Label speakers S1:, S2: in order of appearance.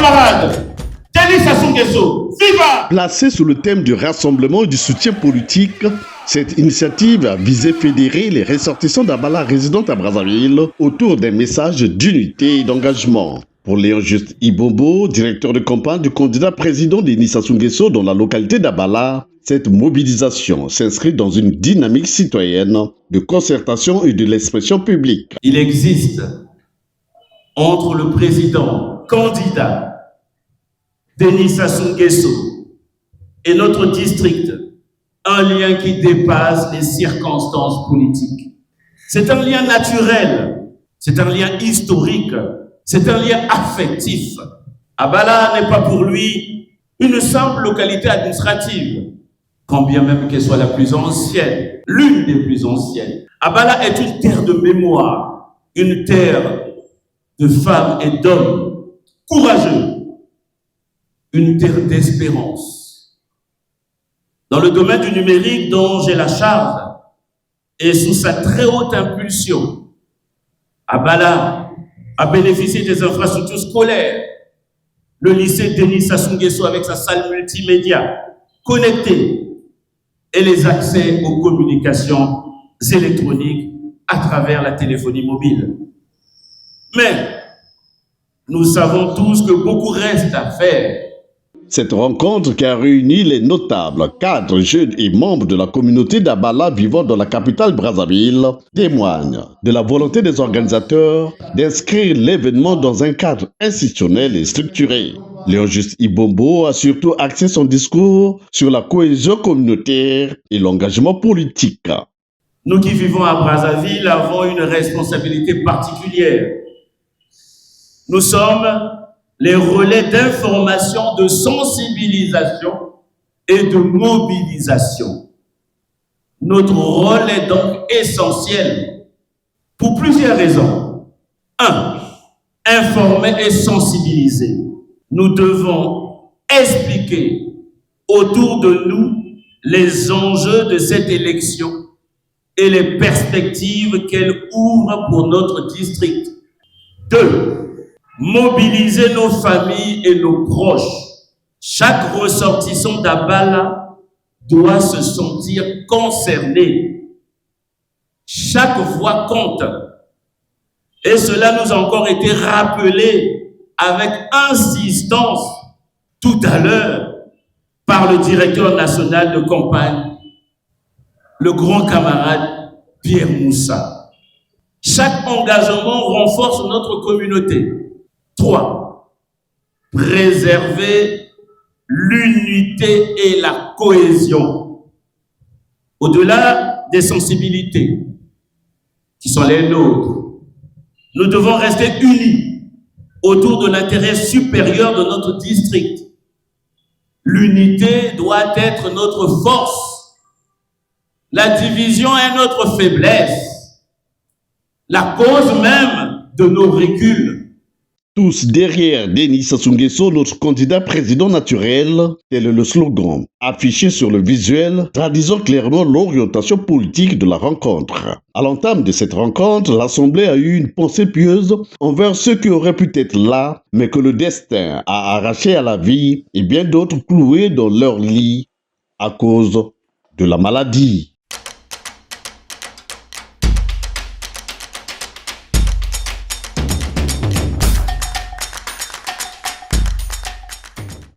S1: camarade Denis Sassou Nguesso, viva!
S2: Placée sous le thème du rassemblement et du soutien politique, cette initiative a visé fédérer les ressortissants d'Abala résidant à Brazzaville autour d'un message d'unité et d'engagement. Pour Léon Juste Ibombo, directeur de campagne du candidat président Denis Sassou Nguesso dans la localité d'Abala, cette mobilisation s'inscrit dans une dynamique citoyenne de concertation et de l'expression publique.
S1: Il existe entre le président candidat Denis Sassou Nguesso et notre district un lien qui dépasse les circonstances politiques. C'est un lien naturel, c'est un lien historique, c'est un lien affectif. Abala n'est pas pour lui une simple localité administrative, quand bien même qu'elle soit la plus ancienne, l'une des plus anciennes. Abala est une terre de mémoire, une terre de femmes et d'hommes courageux, une terre d'espérance. Dans le domaine du numérique dont j'ai la charge et sous sa très haute impulsion, Abala a bénéficié des infrastructures scolaires. Le lycée Denis Sassou Nguesso avec sa salle multimédia connectée et les accès aux communications électroniques à travers la téléphonie mobile. Mais nous savons tous que beaucoup reste à faire.
S2: Cette rencontre qui a réuni les notables, cadres, jeunes et membres de la communauté d'Abala vivant dans la capitale Brazzaville témoigne de la volonté des organisateurs d'inscrire l'événement dans un cadre institutionnel et structuré. Léon Juste Ibombo a surtout axé son discours sur la cohésion communautaire et l'engagement politique.
S1: Nous qui vivons à Brazzaville avons une responsabilité particulière. Nous sommes les relais d'information, de sensibilisation et de mobilisation. Notre rôle est donc essentiel pour plusieurs raisons. 1. Informer et sensibiliser. Nous devons expliquer autour de nous les enjeux de cette élection et les perspectives qu'elle ouvre pour notre district. 2. Mobiliser nos familles et nos proches. Chaque ressortissant d'Abala doit se sentir concerné. Chaque voix compte. Et cela nous a encore été rappelé avec insistance tout à l'heure par le directeur national de campagne, le grand camarade Pierre Moussa. Chaque engagement renforce notre communauté. 3. Préserver l'unité et la cohésion. Au-delà des sensibilités qui sont les nôtres, nous devons rester unis autour de l'intérêt supérieur de notre district. L'unité doit être notre force. La division est notre faiblesse. La cause même de nos reculs.
S2: Tous derrière Denis Sassou Nguesso, notre candidat président naturel, tel est le slogan affiché sur le visuel, traduisant clairement l'orientation politique de la rencontre. À l'entame de cette rencontre, l'Assemblée a eu une pensée pieuse envers ceux qui auraient pu être là, mais que le destin a arraché à la vie et bien d'autres cloués dans leur lit à cause de la maladie.